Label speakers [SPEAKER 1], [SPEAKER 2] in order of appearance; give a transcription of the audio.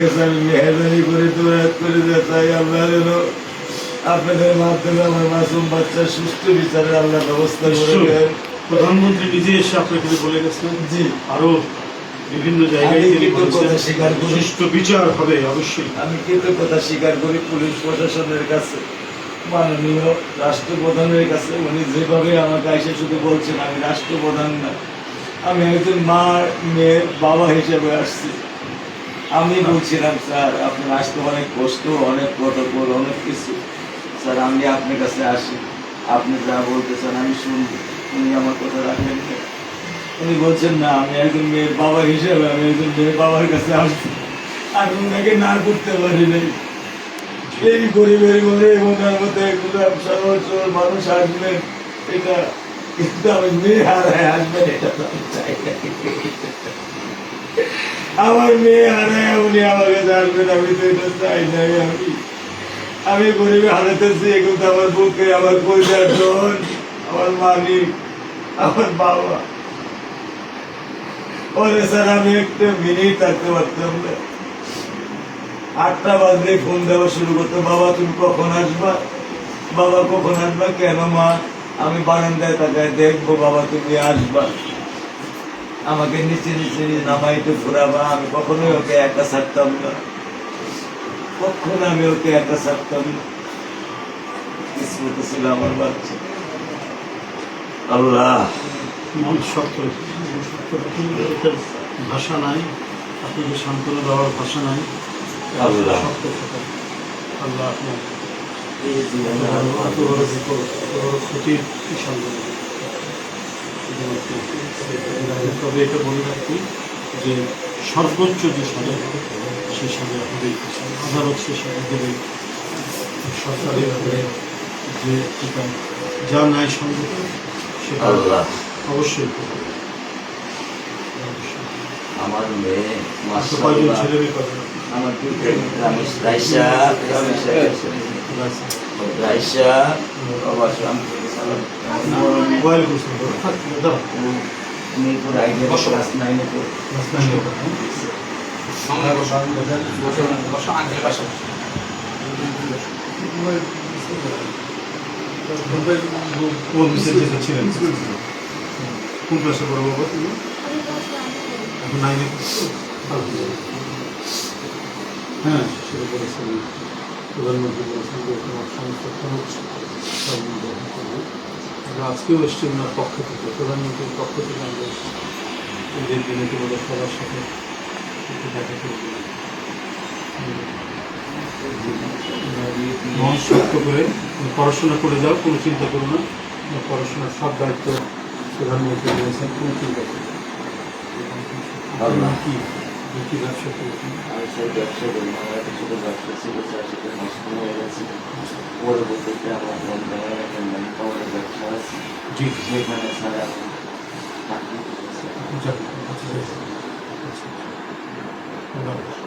[SPEAKER 1] আমি মেহরবানি করে দোয়া করে চাই আল্লাহ যেন আপনাদের মাধ্যমে আমার মাসুম বাচ্চার সুস্থ বিচারের আল্লাহ ব্যবস্থা করে দেন।
[SPEAKER 2] প্রধানমন্ত্রী নিজে এসে আপনাকে বলে গেছেন
[SPEAKER 1] জি,
[SPEAKER 2] আরো বিভিন্ন জায়গায় তিনি
[SPEAKER 1] কৃতজ্ঞতা স্বীকার করি,
[SPEAKER 2] সুষ্ঠু বিচার হবে অবশ্যই।
[SPEAKER 1] আমি কৃতজ্ঞতা স্বীকার করি পুলিশ প্রশাসনের কাছে, মাননীয় রাষ্ট্রপ্রধানের কাছে। উনি যেভাবে আমাকে এসে শুধু বলছেন, আমি রাষ্ট্রপ্রধান না, আমি একজন মা মেয়ের বাবা হিসেবে আসছি। আমি বলছিলাম স্যার আপনার আসতে অনেক কষ্ট, অনেক প্রটোকল, অনেক কিছু, স্যার আমি আপনার কাছে আসি, আপনি যা বলতে চান আমি শুনবো। উনি আমার কথা রাখেন না, উনি বলছেন না আমি একজন মেয়ের বাবা হিসেবে আমি একজন মেয়ের বাবার কাছে আসছি, আমি ওনাকে না করতে পারি নাই। এই গরিবের ঘরে ওনার মতো এগুলো সরল মানুষ আসবেন, এটা কিন্তু আমি মেয়ে হারায় আসবেন এটা তো আমি চাই না। আমার মেয়ে হারায় উনি আমাকে জানবেন, আমি তো এটা চাই না। আমি গরিবে হারাতেছি, কিন্তু আমার বুকে আমার পরিবার জন, আমার মালিক, আমার বাবা। ওরে স্যার আমি একটা মিনিট থাকতে পারতাম না, 8টা বাজলে ফোন দেওয়া শুরু করতো, বাবা তুমি কখন আসবা, বাবা কখন আসবা, কেন মা, আমি বারান্দায় তাকায় দেখবো বাবা তুমি আসবা, আমাকে নিচে নিচে নামাইতে ঘুরাবা। আমি কখনোই ওকে একা ছাড়তাম না, কখনো আমি ওকে একা ছাড়তাম না। কিসমত ছিল আমার বাচ্চা। আল্লাহ
[SPEAKER 2] ভাষা নাই, আপনাকে সান্ত্বনা দেওয়ার ভাষা নাই।
[SPEAKER 1] আল্লাহ
[SPEAKER 2] আল্লাহ আপনার
[SPEAKER 1] এই জীবনে
[SPEAKER 2] এত বড় বিপদ, এত বড় ক্ষতির তবে এটা বলে রাখি যে সর্বোচ্চ যে সাজা সেই সাজা হবেই, আদালত সে সাজা দেবে। সরকারের যে যা ন্যায়সঙ্গত সেটা
[SPEAKER 1] আল্লাহ
[SPEAKER 2] অবশ্যই
[SPEAKER 1] আমার মেয়ে
[SPEAKER 2] কয়জন
[SPEAKER 1] মাশাআল্লাহ,
[SPEAKER 2] ছেলে মেয়ে কয়জন?
[SPEAKER 1] আমার দুইটা রামেশ রাইসা রাইসা বাবা সালাম
[SPEAKER 2] মোবাইল করছেন দাও
[SPEAKER 1] মিরপুর আইডিয়া ক্লাস 9 এ পড়ে।
[SPEAKER 2] কোন বিষয়ে ছিলেন, কোন ক্লাসে পড়ো বাবা তুমি? এখন 9 হ্যাঁ, সেটা বলেছেন প্রধানমন্ত্রী, বলেছেন যে তোমার সমস্ত খরচ বহন করবে। আমরা আজকেও এসছি ওনার পক্ষ থেকে, প্রধানমন্ত্রীর পক্ষ থেকে আমরা ঈদের দিনে তোমাদের সবার সাথে একটু দেখা করব, মন শক্ত করে পড়াশোনা করে যাও, কোনো চিন্তা করো না। পড়াশোনার সব দায়িত্ব প্রধানমন্ত্রী বলেছেন, কোনো চিন্তা করো না। কি কি ব্যবসা করেছেন?
[SPEAKER 1] আমি সেই ব্যবসা করি, আমার একটা ছোট ব্যবসা ছিল স্যার, সেটা নষ্ট হয়ে গেছে। পরবর্তীতে আমার বন্ধু একটা ম্যান পাওয়ারের ব্যবসা আছে,
[SPEAKER 2] জি
[SPEAKER 1] যেখানে স্যার আমি চাকরি করতেছি।
[SPEAKER 2] আচ্ছা,
[SPEAKER 1] 嗯
[SPEAKER 2] আচ্ছা।